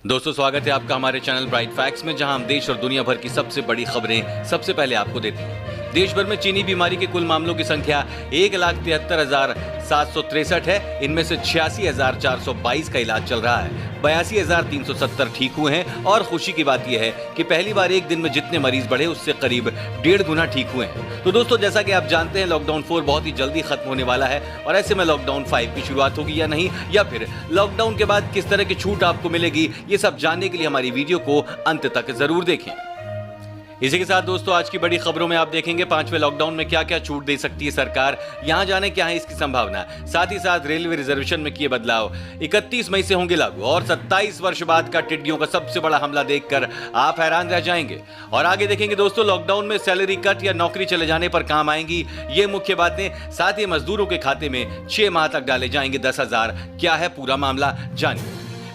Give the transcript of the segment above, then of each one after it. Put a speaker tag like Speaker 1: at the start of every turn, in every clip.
Speaker 1: दोस्तों स्वागत है आपका हमारे चैनल ब्राइट फैक्ट्स में, जहां हम देश और दुनिया भर की सबसे बड़ी खबरें सबसे पहले आपको देते हैं। देश भर में चीनी बीमारी के कुल मामलों की संख्या 1,73,763 है। इनमें से 86,422 का इलाज चल रहा है। 82,370 ठीक हुए हैं और खुशी की बात यह है कि पहली बार एक दिन में जितने मरीज बढ़े उससे करीब 1.5 गुना ठीक हुए हैं। तो दोस्तों, जैसा कि आप जानते हैं, लॉकडाउन 4 बहुत ही जल्दी खत्म होने वाला है और ऐसे में लॉकडाउन 5 की शुरुआत होगी या नहीं, या फिर लॉकडाउन के बाद किस तरह की छूट आपको मिलेगी, ये सब जानने के लिए हमारी वीडियो को अंत तक जरूर देखें। इसी के साथ दोस्तों, आज की बड़ी खबरों में आप देखेंगे 5वें लॉकडाउन में क्या क्या छूट दे सकती है सरकार, यहां जाने क्या है इसकी संभावना। साथ ही साथ रेलवे रिजर्वेशन में किए बदलाव 31 मई से होंगे लागू, और 27 वर्ष बाद का टिड्डियों का सबसे बड़ा हमला देखकर आप हैरान रह जाएंगे। और आगे देखेंगे दोस्तों, लॉकडाउन में सैलरी कट या नौकरी चले जाने पर काम आएंगी ये मुख्य बातें। साथ ही मजदूरों के खाते में 6 माह तक डाले जाएंगे 10,000। क्या है पूरा मामला, जानिए।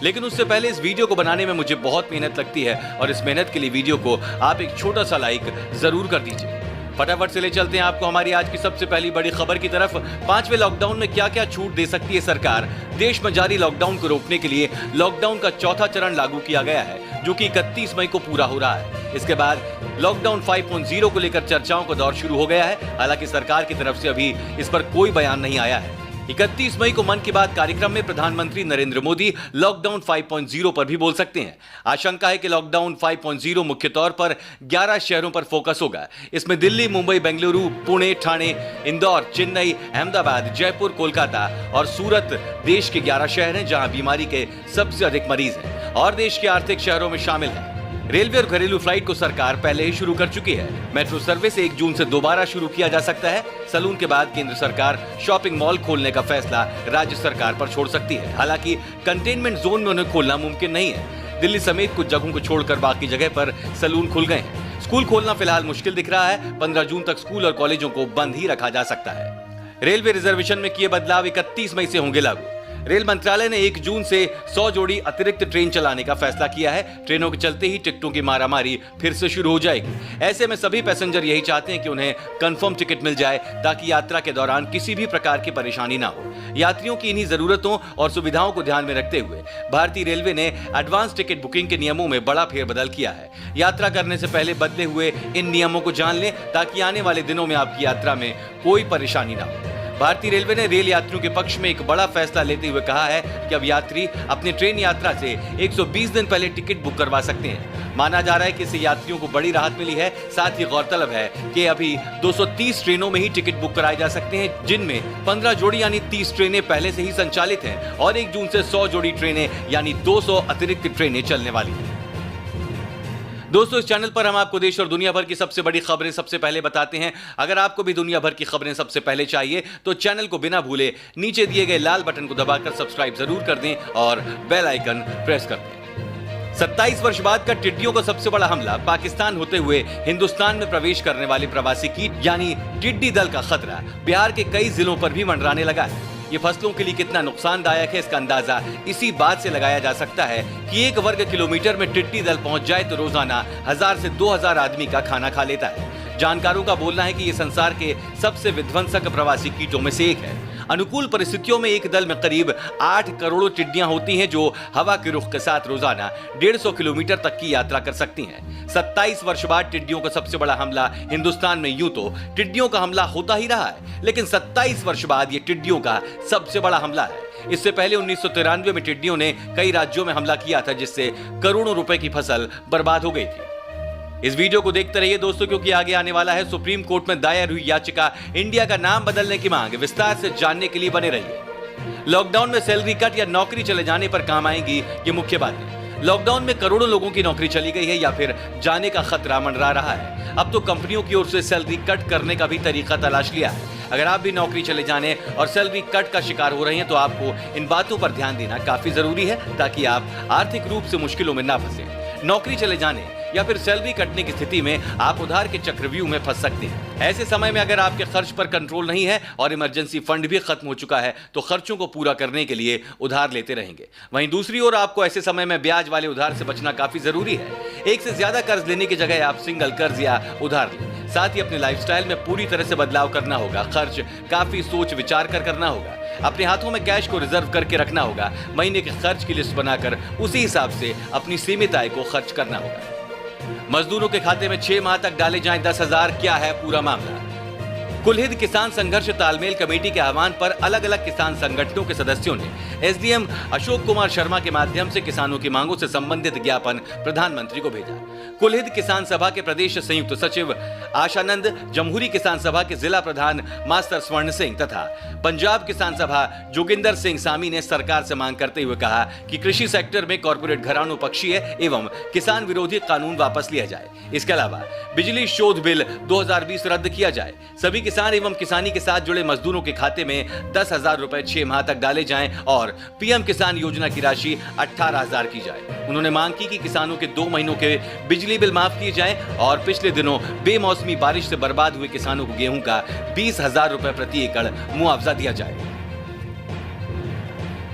Speaker 1: लेकिन उससे पहले इस वीडियो को बनाने में मुझे बहुत मेहनत लगती है और इस मेहनत के लिए वीडियो को आप एक छोटा सा लाइक जरूर कर दीजिए। फटाफट से ले चलते हैं आपको हमारी आज की सबसे पहली बड़ी खबर की तरफ। 5वें लॉकडाउन में क्या क्या छूट दे सकती है सरकार। देश में जारी लॉकडाउन को रोकने के लिए लॉकडाउन का चौथा चरण लागू किया गया है, जो कि 31 मई को पूरा हो रहा है। इसके बाद लॉकडाउन 5.0 को लेकर चर्चाओं का दौर शुरू हो गया है। हालांकि सरकार की तरफ से अभी इस पर कोई बयान नहीं आया है। 31 मई को मन की बात कार्यक्रम में प्रधानमंत्री नरेंद्र मोदी लॉकडाउन 5.0 पर भी बोल सकते हैं। आशंका है कि लॉकडाउन 5.0 मुख्य तौर पर 11 शहरों पर फोकस होगा। इसमें दिल्ली, मुंबई, बेंगलुरु, पुणे, ठाणे, इंदौर, चेन्नई, अहमदाबाद, जयपुर, कोलकाता और सूरत देश के 11 शहर हैं जहां बीमारी के सबसे अधिक मरीज हैं और देश के आर्थिक शहरों में शामिल हैं। रेलवे और घरेलू फ्लाइट को सरकार पहले ही शुरू कर चुकी है। मेट्रो सर्विस 1 जून से दोबारा शुरू किया जा सकता है। सलून के बाद केंद्र सरकार शॉपिंग मॉल खोलने का फैसला राज्य सरकार पर छोड़ सकती है। हालांकि कंटेनमेंट जोन में उन्हें खोलना मुमकिन नहीं है। दिल्ली समेत कुछ जगहों को छोड़कर बाकी जगह पर सलून खुल गए हैं। स्कूल खोलना फिलहाल मुश्किल दिख रहा है। 15 जून तक स्कूल और कॉलेजों को बंद ही रखा जा सकता है। रेलवे रिजर्वेशन में किए बदलाव 31 मई से होंगे लागू। रेल मंत्रालय ने 1 जून से 100 जोड़ी अतिरिक्त ट्रेन चलाने का फैसला किया है। ट्रेनों के चलते ही टिकटों की मारामारी फिर से शुरू हो जाएगी। ऐसे में सभी पैसेंजर यही चाहते हैं कि उन्हें कंफर्म टिकट मिल जाए, ताकि यात्रा के दौरान किसी भी प्रकार की परेशानी ना हो। यात्रियों की इन्हीं जरूरतों और सुविधाओं को ध्यान में रखते हुए भारतीय रेलवे ने एडवांस टिकट बुकिंग के नियमों में बड़ा फेरबदल किया है। यात्रा करने से पहले बदले हुए इन नियमों को जान लें, ताकि आने वाले दिनों में आपकी यात्रा में कोई परेशानी ना हो। भारतीय रेलवे ने रेल यात्रियों के पक्ष में एक बड़ा फैसला लेते हुए कहा है कि अब यात्री अपनी ट्रेन यात्रा से 120 दिन पहले टिकट बुक करवा सकते हैं। माना जा रहा है कि इससे यात्रियों को बड़ी राहत मिली है। साथ ही गौरतलब है कि अभी 230 ट्रेनों में ही टिकट बुक कराए जा सकते हैं, जिनमें 15 जोड़ी यानी 30 ट्रेनें पहले से ही संचालित हैं और 1 जून से 100 जोड़ी ट्रेनें यानी 200 अतिरिक्त ट्रेनें चलने वाली हैं। दोस्तों, इस चैनल पर हम आपको देश और दुनिया भर की सबसे बड़ी खबरें सबसे पहले बताते हैं। अगर आपको भी दुनिया भर की खबरें सबसे पहले चाहिए तो चैनल को बिना भूले नीचे दिए गए लाल बटन को दबाकर सब्सक्राइब जरूर कर दें और बेल आइकन प्रेस कर दें। 27 वर्ष बाद का टिड्डियों का सबसे बड़ा हमला। पाकिस्तान होते हुए हिंदुस्तान में प्रवेश करने वाले प्रवासी कीट यानी टिड्डी दल का खतरा बिहार के कई जिलों पर भी मंडराने लगा है। ये फसलों के लिए कितना नुकसानदायक है, इसका अंदाजा इसी बात से लगाया जा सकता है कि 1 वर्ग किलोमीटर में टिड्डी दल पहुंच जाए तो रोजाना 1000 से 2000 आदमी का खाना खा लेता है। जानकारों का बोलना है कि ये संसार के सबसे विध्वंसक प्रवासी कीटों में से एक है। अनुकूल परिस्थितियों में एक दल में करीब 8 करोड़ टिड्डियां होती हैं, जो हवा के रुख के साथ रोजाना 150 किलोमीटर तक की यात्रा कर सकती हैं। 27 वर्ष बाद टिड्डियों का सबसे बड़ा हमला हिंदुस्तान में। यूं तो टिड्डियों का हमला होता ही रहा है, लेकिन 27 वर्ष बाद ये टिड्डियों का सबसे बड़ा हमला है। इससे पहले 1993 में टिड्डियों ने कई राज्यों में हमला किया था, जिससे करोड़ों रुपए की फसल बर्बाद हो गई थी। इस वीडियो को देखते रहिए दोस्तों, क्योंकि आगे आने वाला है सुप्रीम कोर्ट में दायर हुई याचिका। इंडिया का नाम बदलने की मांग, विस्तार से जानने के लिए बने रहिए। लॉकडाउन में सैलरी कट या नौकरी चले जाने पर काम आएंगी ये मुख्य बातें। लॉकडाउन में करोड़ों लोगों की नौकरी चली गई है या फिर जाने का खतरा मंडरा रहा है। अब तो कंपनियों की ओर से सैलरी कट करने का भी तरीका तलाश लिया है। अगर आप भी नौकरी चले जाने और सैलरी कट का शिकार हो रहे हैं तो आपको इन बातों पर ध्यान देना काफी जरूरी है, ताकि आप आर्थिक रूप से मुश्किलों में ना फंसे। नौकरी चले जाने या फिर सैलरी कटने की स्थिति में आप उधार के चक्रव्यूह में फंस सकते हैं। ऐसे समय में अगर आपके खर्च पर कंट्रोल नहीं है और इमरजेंसी फंड भी खत्म हो चुका है तो खर्चों को पूरा करने के लिए उधार लेते रहेंगे। वहीं दूसरी ओर आपको ऐसे समय में ब्याज वाले उधार से बचना काफी जरूरी है। एक से ज्यादा कर्ज लेने की जगह आप सिंगल कर्ज या उधार लें। साथ ही अपने लाइफस्टाइल में पूरी तरह से बदलाव करना होगा। खर्च काफी सोच विचार कर करना होगा। अपने हाथों में कैश को रिजर्व करके रखना होगा। महीने के खर्च की लिस्ट बनाकर उसी हिसाब से अपनी सीमित आय को खर्च करना होगा। मजदूरों के खाते में 6 माह तक डाले जाएं 10,000। क्या है पूरा मामला? कुलहित किसान संघर्ष तालमेल कमेटी के आह्वान पर अलग अलग किसान संगठनों के सदस्यों ने एसडीएम अशोक कुमार शर्मा के माध्यम से किसानों की मांगों से संबंधित ज्ञापन प्रधानमंत्री को भेजा। कुलहित किसान सभा के प्रदेश संयुक्त सचिव आशानंद, जमहूरी किसान सभा के जिला प्रधान मास्टर स्वर्ण सिंह तथा पंजाब किसान सभा जोगिंदर सिंह सामी ने सरकार से मांग करते हुए कहा कि कृषि सेक्टर में कॉर्पोरेट घरानों पक्षीय एवं किसान विरोधी कानून वापस लिया जाए। इसके अलावा बिजली शोध बिल 2020 रद्द किया जाए। सभी किसान एवं किसानी के साथ जुड़े मजदूरों के खाते में 10,000 रुपए 6 माह तक डाले जाएं और पीएम किसान योजना की राशि 18,000 की जाए। उन्होंने मांग की कि किसानों के 2 महीनों के बिजली बिल माफ किए जाएं और पिछले दिनों बेमौसमी बारिश से बर्बाद हुए किसानों को गेहूं का 20,000 रुपए प्रति एकड़ मुआवजा दिया जाए।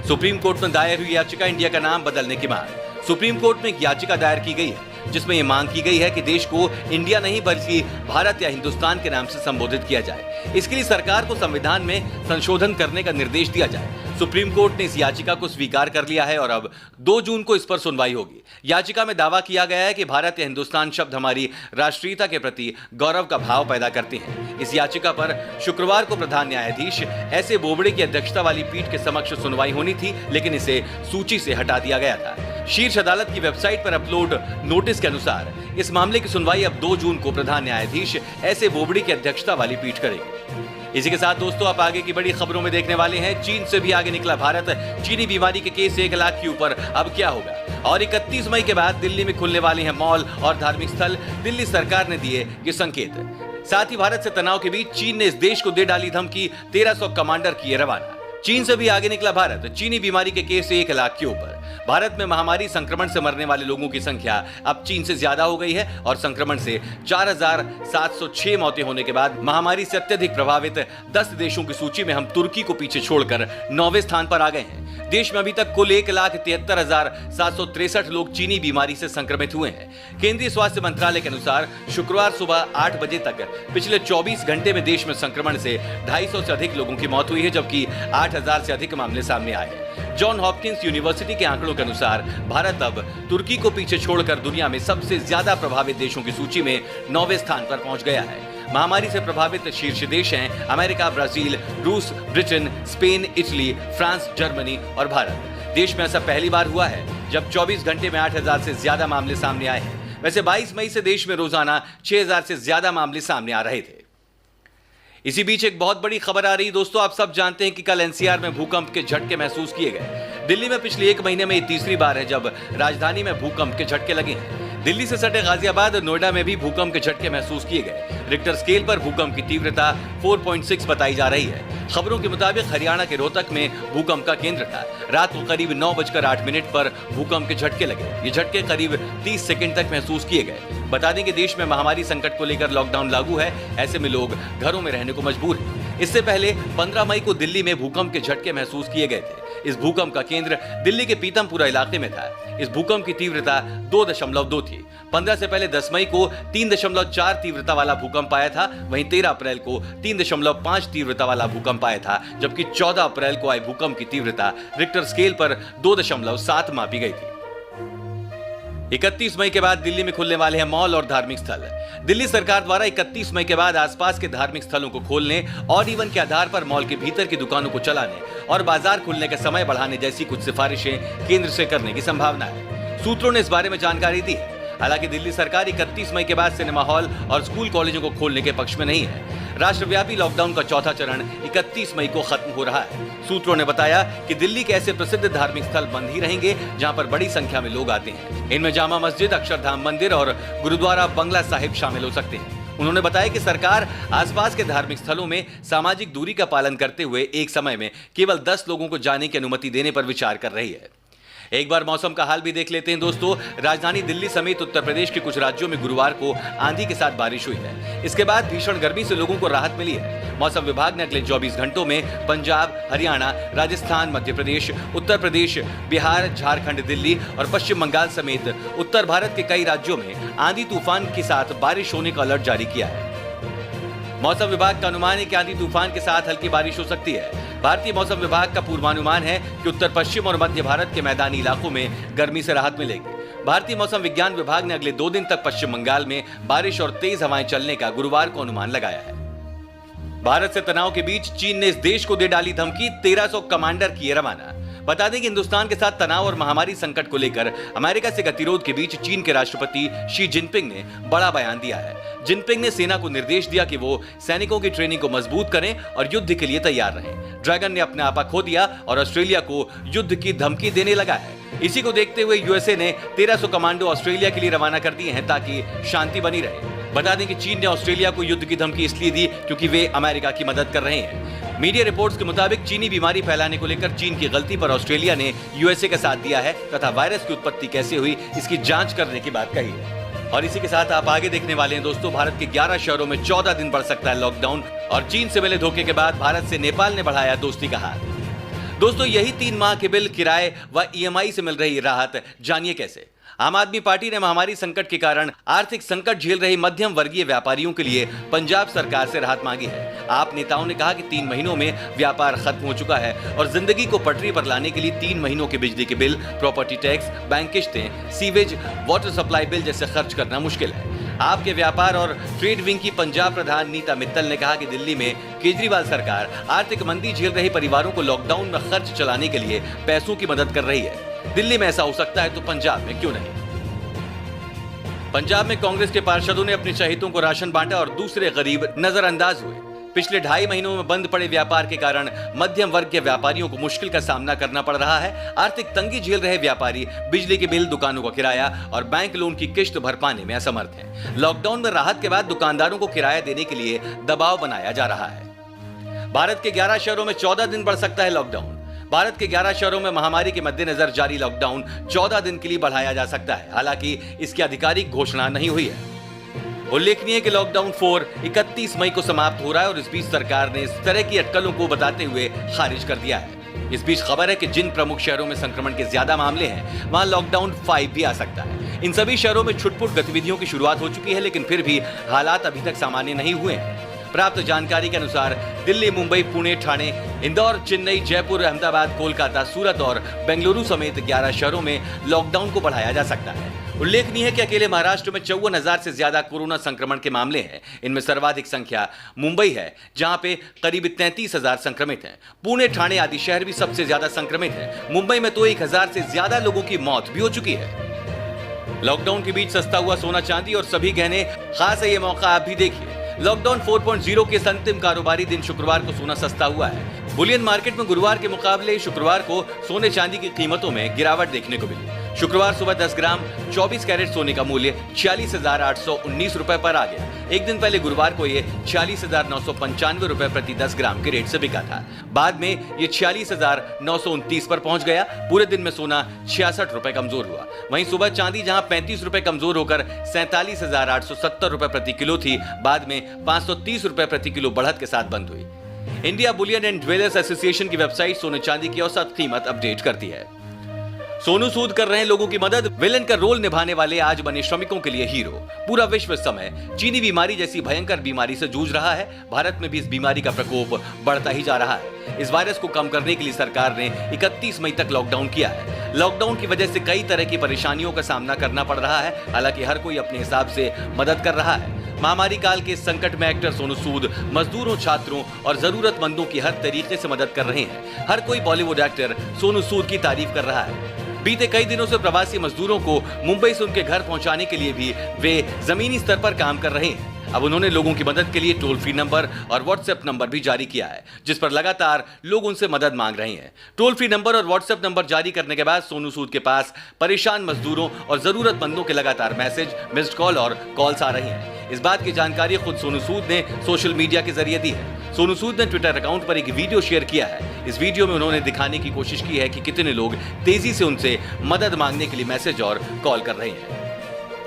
Speaker 1: सुप्रीम कोर्ट में दायर हुई याचिका इंडिया का नाम बदलने की मांग। सुप्रीम कोर्ट में एक याचिका दायर की गई है जिसमें यह मांग की गई है कि देश को इंडिया नहीं बल्कि भारत या हिंदुस्तान के नाम से संबोधित किया जाए। इसके लिए सरकार को संविधान में संशोधन करने का निर्देश दिया जाए। सुप्रीम कोर्ट ने इस याचिका को स्वीकार कर लिया है और अब 2 जून को इस पर सुनवाई होगी। याचिका में दावा किया गया है कि भारत या हिंदुस्तान शब्द हमारी राष्ट्रीयता के प्रति गौरव का भाव पैदा करते हैं। इस याचिका पर शुक्रवार को प्रधान न्यायाधीश एस.ए. बोबड़े की अध्यक्षता वाली पीठ के समक्ष सुनवाई होनी थी, लेकिन इसे सूची से हटा दिया गया था। शीर्ष अदालत की वेबसाइट पर अपलोड नोटिस के अनुसार इस मामले की सुनवाई अब 2 जून को प्रधान न्यायाधीश एस.ए. बोबड़े की अध्यक्षता वाली पीठ करेगी। इसी के साथ दोस्तों आप आगे की बड़ी खबरों में देखने वाले हैं, चीन से भी आगे निकला भारत। चीनी बीमारी के केस 1 लाख के ऊपर, अब क्या होगा? और 31 मई के बाद दिल्ली में खुलने वाले हैं मॉल और धार्मिक स्थल, दिल्ली सरकार ने दिए ये संकेत। साथ ही भारत से तनाव के बीच चीन ने इस देश को दे डाली धमकी, 1300 कमांडर किए रवाना। चीन से भी आगे निकला भारत, चीनी बीमारी के केस 1 लाख के ऊपर। भारत में महामारी संक्रमण से मरने वाले लोगों की संख्या अब चीन से ज्यादा हो गई है और संक्रमण से 4,706 मौतें होने के बाद महामारी से अत्यधिक प्रभावित 10 देशों की सूची में हम तुर्की को पीछे छोड़कर 9वें स्थान पर आ गए हैं। देश में अभी तक कुल 1,73,763 लोग चीनी बीमारी से संक्रमित हुए हैं। केंद्रीय स्वास्थ्य मंत्रालय के अनुसार शुक्रवार सुबह 8 बजे तक पिछले 24 घंटे में देश में संक्रमण से 250 से अधिक लोगों की मौत हुई है, जबकि 8,000 से अधिक मामले सामने आए हैं। जॉन हॉपकिंस यूनिवर्सिटी के आंकड़ों के अनुसार भारत अब तुर्की को पीछे छोड़कर दुनिया में सबसे ज्यादा प्रभावित देशों की सूची में 9वें स्थान पर पहुंच गया है। महामारी से प्रभावित शीर्ष देश हैं अमेरिका, ब्राजील, रूस, Britain, Spain, Italy, France, Germany और भारत। देश में ऐसा पहली बार हुआ है जब 24 घंटे में 8,000 से ज्यादा मामले सामने आए हैं। वैसे 22 मई से देश में रोजाना 6,000 से ज्यादा मामले सामने आ रहे थे। इसी बीच एक बहुत बड़ी खबर आ रही दोस्तों, आप सब जानते हैं कि कल एनसीआर में भूकंप के झटके महसूस किए गए। दिल्ली में पिछले 1 महीने में ये तीसरी बार है जब राजधानी में भूकंप के झटके लगे हैं। दिल्ली से सटे गाजियाबाद और नोएडा में भी भूकंप के झटके महसूस किए गए। रिक्टर स्केल पर भूकंप की तीव्रता 4.6 बताई जा रही है। खबरों के मुताबिक हरियाणा के रोहतक में भूकंप का केंद्र था। रात को करीब 9:08 पर भूकंप के झटके लगे। ये झटके करीब 30 सेकंड तक महसूस किए गए। बता दें कि देश में महामारी संकट को लेकर लॉकडाउन लागू है, ऐसे में लोग घरों में रहने को मजबूर हैं। इससे पहले 15 मई को दिल्ली में भूकंप के झटके महसूस किए गए थे। इस भूकंप का केंद्र दिल्ली के पीतमपुरा इलाके में था। इस भूकंप की तीव्रता 2.2 थी। 15 से पहले 10 मई को 3.4 तीव्रता वाला भूकंप आया था। वहीं 13 अप्रैल को 3.5 तीव्रता वाला भूकंप आया था, जबकि 14 अप्रैल को आए भूकंप की तीव्रता रिक्टर स्केल पर 2.7 मापी गई थी। 31 मई के बाद दिल्ली में खुलने वाले हैं मॉल और धार्मिक स्थल। दिल्ली सरकार द्वारा 31 मई के बाद आसपास के धार्मिक स्थलों को खोलने और इवन के आधार पर मॉल के भीतर की दुकानों को चलाने और बाजार खुलने का समय बढ़ाने जैसी कुछ सिफारिशें केंद्र से करने की संभावना है। सूत्रों ने इस बारे में जानकारी दी है। हालांकि दिल्ली सरकार 31 मई के बाद सिनेमा हॉल और स्कूल कॉलेजों को खोलने के पक्ष में नहीं है। राष्ट्रव्यापी लॉकडाउन का चौथा चरण 31 मई को खत्म हो रहा है। सूत्रों ने बताया कि दिल्ली के ऐसे प्रसिद्ध धार्मिक स्थल बंद ही रहेंगे जहां पर बड़ी संख्या में लोग आते हैं। इनमें जामा मस्जिद, अक्षरधाम मंदिर और गुरुद्वारा बंगला साहिब शामिल हो सकते हैं। उन्होंने बताया कि सरकार आसपास के धार्मिक स्थलों में सामाजिक दूरी का पालन करते हुए एक समय में केवल 10 लोगों को जाने की अनुमति देने पर विचार कर रही है। एक बार मौसम का हाल भी देख लेते हैं दोस्तों। राजधानी दिल्ली समेत उत्तर प्रदेश के कुछ राज्यों में गुरुवार को आंधी के साथ बारिश हुई है। इसके बाद भीषण गर्मी से लोगों को राहत मिली है। मौसम विभाग ने अगले 24 घंटों में पंजाब, हरियाणा, राजस्थान, मध्य प्रदेश, उत्तर प्रदेश, बिहार, झारखंड, दिल्ली और पश्चिम बंगाल समेत उत्तर भारत के कई राज्यों में आंधी तूफान के साथ बारिश होने का अलर्ट जारी किया है। मौसम विभाग का अनुमान है कि आंधी तूफान के साथ हल्की बारिश हो सकती है। भारतीय मौसम विभाग का पूर्वानुमान है कि उत्तर पश्चिम और मध्य भारत के मैदानी इलाकों में गर्मी से राहत मिलेगी। भारतीय मौसम विज्ञान विभाग ने अगले 2 दिन तक पश्चिम बंगाल में बारिश और तेज हवाएं चलने का गुरुवार को अनुमान लगाया है। भारत से तनाव के बीच चीन ने इस देश को दे डाली धमकी, 1300 कमांडर किए रवाना। बता दें कि हिंदुस्तान के साथ तनाव और महामारी संकट को लेकर अमेरिका से गतिरोध के बीच चीन के राष्ट्रपति शी जिनपिंग ने बड़ा बयान दिया है। जिनपिंग ने सेना को निर्देश दिया कि वो सैनिकों की ट्रेनिंग को मजबूत करें और युद्ध के लिए तैयार रहें। ड्रैगन ने अपना आपा खो दिया और ऑस्ट्रेलिया को युद्ध की धमकी देने लगा है। इसी को देखते हुए यूएसए ने 1300 कमांडो ऑस्ट्रेलिया के लिए रवाना कर दिए हैं ताकि शांति बनी रहे। बता दें कि चीन ने ऑस्ट्रेलिया को युद्ध की धमकी इसलिए दी क्योंकि वे अमेरिका की मदद कर रहे हैं। मीडिया रिपोर्ट्स के मुताबिक चीनी बीमारी फैलाने को लेकर चीन की गलती पर ऑस्ट्रेलिया ने यूएसए का साथ दिया है तथा वायरस की उत्पत्ति कैसे हुई इसकी जांच करने की बात कही है। और इसी के साथ आप आगे देखने वाले हैं दोस्तों, भारत के 11 शहरों में 14 दिन बढ़ सकता है लॉकडाउन और चीन से मिले धोखे के बाद भारत से नेपाल ने बढ़ाया दोस्ती का हाथ। दोस्तों, यही 3 माह के बिल, किराए व ईएमआई से मिल रही राहत, जानिए कैसे। आम आदमी पार्टी ने महामारी संकट के कारण आर्थिक संकट झेल रही मध्यम वर्गीय व्यापारियों के लिए पंजाब सरकार से राहत मांगी है। आप नेताओं ने कहा कि 3 महीनों में व्यापार खत्म हो चुका है और जिंदगी को पटरी पर लाने के लिए 3 महीनों के बिजली के बिल, प्रॉपर्टी टैक्स, बैंक किस्तें, सीवेज, वाटर सप्लाई बिल जैसे खर्च करना मुश्किल है। आपके व्यापार और ट्रेड विंग की पंजाब प्रधान नीता मित्तल ने कहा कि दिल्ली में केजरीवाल सरकार आर्थिक मंदी झेल रही परिवारों को लॉकडाउन में खर्च चलाने के लिए पैसों की मदद कर रही है। दिल्ली में ऐसा हो सकता है तो पंजाब में क्यों नहीं। पंजाब में कांग्रेस के पार्षदों ने अपने चहेतों को राशन बांटा और दूसरे गरीब नजरअंदाज हुए। पिछले 2.5 महीनों में बंद पड़े व्यापार के कारण मध्यम वर्ग के व्यापारियों को मुश्किल का सामना करना पड़ रहा है। आर्थिक तंगी झेल रहे व्यापारी बिजली के बिल, दुकानों का किराया और बैंक लोन की किश्त भर पाने में असमर्थ हैं। लॉकडाउन में राहत के बाद दुकानदारों को किराया देने के लिए दबाव बनाया जा रहा है। भारत के 11 शहरों में 14 दिन बढ़ सकता है लॉकडाउन। भारत के 11 शहरों में महामारी के मद्देनजर जारी लॉकडाउन 14 दिन के लिए बढ़ाया जा सकता है। हालांकि इसकी आधिकारिक घोषणा नहीं हुई है। उल्लेखनीय है कि लॉकडाउन 4 31 मई को समाप्त हो रहा है और इस बीच सरकार ने इस तरह की अटकलों को बताते हुए खारिज कर दिया है। इस बीच खबर है कि जिन प्रमुख शहरों में संक्रमण के ज्यादा मामले हैं वहां लॉकडाउन 5 भी आ सकता है। इन सभी शहरों में छुटपुट गतिविधियों की शुरुआत हो चुकी है, लेकिन फिर भी हालात अभी तक सामान्य नहीं हुए हैं। प्राप्त जानकारी के अनुसार दिल्ली, मुंबई, पुणे, ठाणे, इंदौर, चेन्नई, जयपुर, अहमदाबाद, कोलकाता, सूरत और बेंगलुरु समेत 11 शहरों में लॉकडाउन को बढ़ाया जा सकता है। उल्लेखनीय है कि अकेले महाराष्ट्र में 54,000 से ज्यादा कोरोना संक्रमण के मामले हैं। इनमें सर्वाधिक संख्या मुंबई है, जहां पे करीब 33,000 संक्रमित हैं। पुणे, ठाणे आदि शहर भी सबसे ज्यादा संक्रमित हैं। मुंबई में तो 1,000 से ज्यादा लोगों की मौत भी हो चुकी है। लॉकडाउन के बीच सस्ता हुआ सोना चांदी और सभी गहने, खास है ये मौका आप भी देखिए। लॉकडाउन 4.0 के अंतिम कारोबारी दिन शुक्रवार को सोना सस्ता हुआ है। बुलियन मार्केट में गुरुवार के मुकाबले शुक्रवार को सोने चांदी की कीमतों में गिरावट देखने को मिली। शुक्रवार सुबह 10 ग्राम 24 कैरेट सोने का मूल्य 46,819 रुपए पर आ गया। एक दिन पहले गुरुवार को ये 46,995 रुपए प्रति 10 ग्राम के रेट से बिका था। बाद में ये 46,929 पर पहुंच गया। पूरे दिन में सोना 66 रुपए कमजोर हुआ। वहीं सुबह चांदी जहां 35 रुपए कमजोर होकर 47,870 रुपए प्रति किलो थी, बाद में 530 रुपए प्रति किलो बढ़त के साथ बंद हुई। India Boolean and jewellers association की वेबसाइट सोने चांदी की औसत कीमत अपडेट करती है। सोनू सूद कर रहे हैं लोगों की मदद, विलेन का रोल निभाने वाले आज बने श्रमिकों के लिए हीरो। पूरा विश्व इस समय चीनी बीमारी जैसी भयंकर बीमारी से जूझ रहा है। भारत में भी इस बीमारी का प्रकोप बढ़ता ही जा रहा है। इस वायरस को कम करने के लिए सरकार ने 31 मई तक लॉकडाउन किया है। लॉकडाउन की वजह से कई तरह की परेशानियों का सामना करना पड़ रहा है। हालांकि हर कोई अपने हिसाब से मदद कर रहा है। महामारी काल के संकट में एक्टर सोनू सूद मजदूरों, छात्रों और जरूरतमंदों की हर तरीके से मदद कर रहे हैं। हर कोई बॉलीवुड एक्टर सोनू सूद की तारीफ कर रहा है। बीते कई दिनों से प्रवासी मजदूरों को मुंबई से उनके घर पहुंचाने के लिए भी वे जमीनी स्तर पर काम कर रहे हैं। अब उन्होंने लोगों की मदद के लिए टोल फ्री नंबर और व्हाट्सएप नंबर भी जारी किया है, जिस पर लगातार लोग उनसे मदद मांग रहे हैं। टोल फ्री नंबर और व्हाट्सएप नंबर जारी करने के बाद सोनू सूद के पास परेशान मजदूरों और जरूरतमंदों के लगातार मैसेज, मिस्ड कॉल और कॉल्स आ रही हैं। इस बात की जानकारी खुद सोनू सूद ने सोशल मीडिया के जरिए दी है। सोनू सूद ने ट्विटर अकाउंट पर एक वीडियो शेयर किया है। इस वीडियो में उन्होंने दिखाने की कोशिश की है कि कितने लोग तेजी से उनसे मदद मांगने के लिए मैसेज और कॉल कर रहे हैं।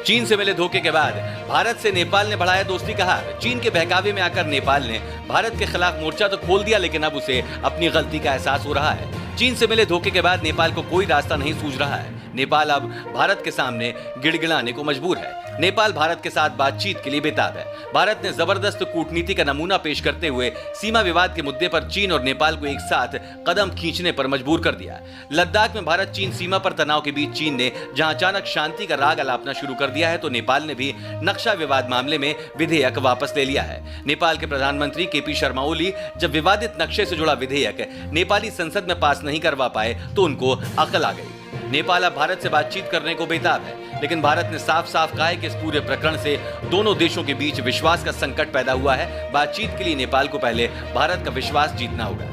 Speaker 1: चीन से मिले धोखे के बाद भारत से नेपाल ने बढ़ाया दोस्ती का हाथ। चीन के बहकावे में आकर नेपाल ने भारत के खिलाफ मोर्चा तो खोल दिया, लेकिन अब उसे अपनी गलती का एहसास हो रहा है। चीन से मिले धोखे के बाद नेपाल को कोई रास्ता नहीं सूझ रहा है। नेपाल अब भारत के सामने गिड़गिड़ाने को मजबूर है। नेपाल भारत के साथ बातचीत के लिए बेताब है। भारत ने जबरदस्त कूटनीति का नमूना पेश करते हुए सीमा विवाद के मुद्दे पर चीन और नेपाल को एक साथ कदम खींचने पर मजबूर कर दिया। लद्दाख में भारत चीन सीमा पर तनाव के बीच चीन ने जहां अचानक शांति का राग अलापना शुरू कर दिया है, तो नेपाल ने भी नक्शा विवाद मामले में विधेयक वापस ले लिया है। नेपाल के प्रधानमंत्री केपी शर्मा ओली जब विवादित नक्शे से जुड़ा विधेयक नेपाली संसद में पास नहीं करवा पाए तो उनको अकल आ गई। नेपाल अब भारत से बातचीत करने को बेताब है, लेकिन भारत ने साफ साफ कहा है कि इस पूरे प्रकरण से दोनों देशों के बीच विश्वास का संकट पैदा हुआ है। बातचीत के लिए नेपाल को पहले भारत का विश्वास जीतना होगा।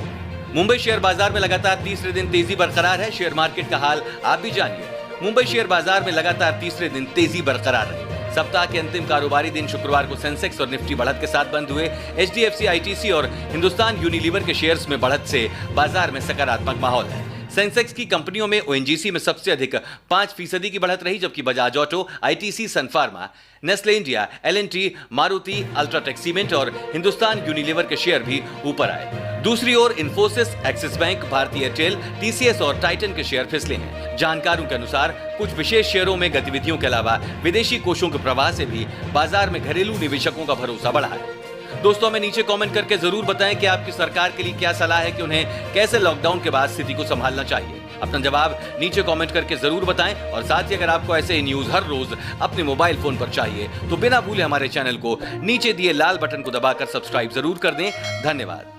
Speaker 1: मुंबई शेयर बाजार में लगातार तीसरे दिन तेजी बरकरार है। शेयर मार्केट का हाल आप भी जानिए। मुंबई शेयर बाजार में लगातार तीसरे दिन तेजी बरकरार रही। सप्ताह के अंतिम कारोबारी दिन शुक्रवार को सेंसेक्स और निफ्टी बढ़त के साथ बंद हुए। एचडीएफसी, आईटीसी और हिंदुस्तान यूनिलीवर के शेयर्स में बढ़त से बाजार में सकारात्मक माहौल है। सेंसेक्स की कंपनियों में ओएनजीसी में सबसे अधिक 5% की बढ़त रही, जबकि Bajaj auto, ITC, sun pharma, Nestle India, L and T, Maruti, UltraTech cement और हिंदुस्तान यूनिलीवर के शेयर भी ऊपर आए। दूसरी ओर Infosys, Axis bank, Bharti Airtel, TCS और टाइटन के शेयर फिसले हैं। जानकारों के अनुसार कुछ विशेष शेयरों में गतिविधियों के अलावा विदेशी कोषों के प्रवाह से भी बाजार में घरेलू निवेशकों का भरोसा बढ़ा है। दोस्तों, हमें नीचे कमेंट करके जरूर बताएं कि आपकी सरकार के लिए क्या सलाह है कि उन्हें कैसे लॉकडाउन के बाद स्थिति को संभालना चाहिए। अपना जवाब नीचे कमेंट करके जरूर बताएं और साथ ही अगर आपको ऐसे ही न्यूज हर रोज अपने मोबाइल फोन पर चाहिए तो बिना भूले हमारे चैनल को नीचे दिए लाल बटन को दबाकर सब्सक्राइब जरूर कर दें। धन्यवाद।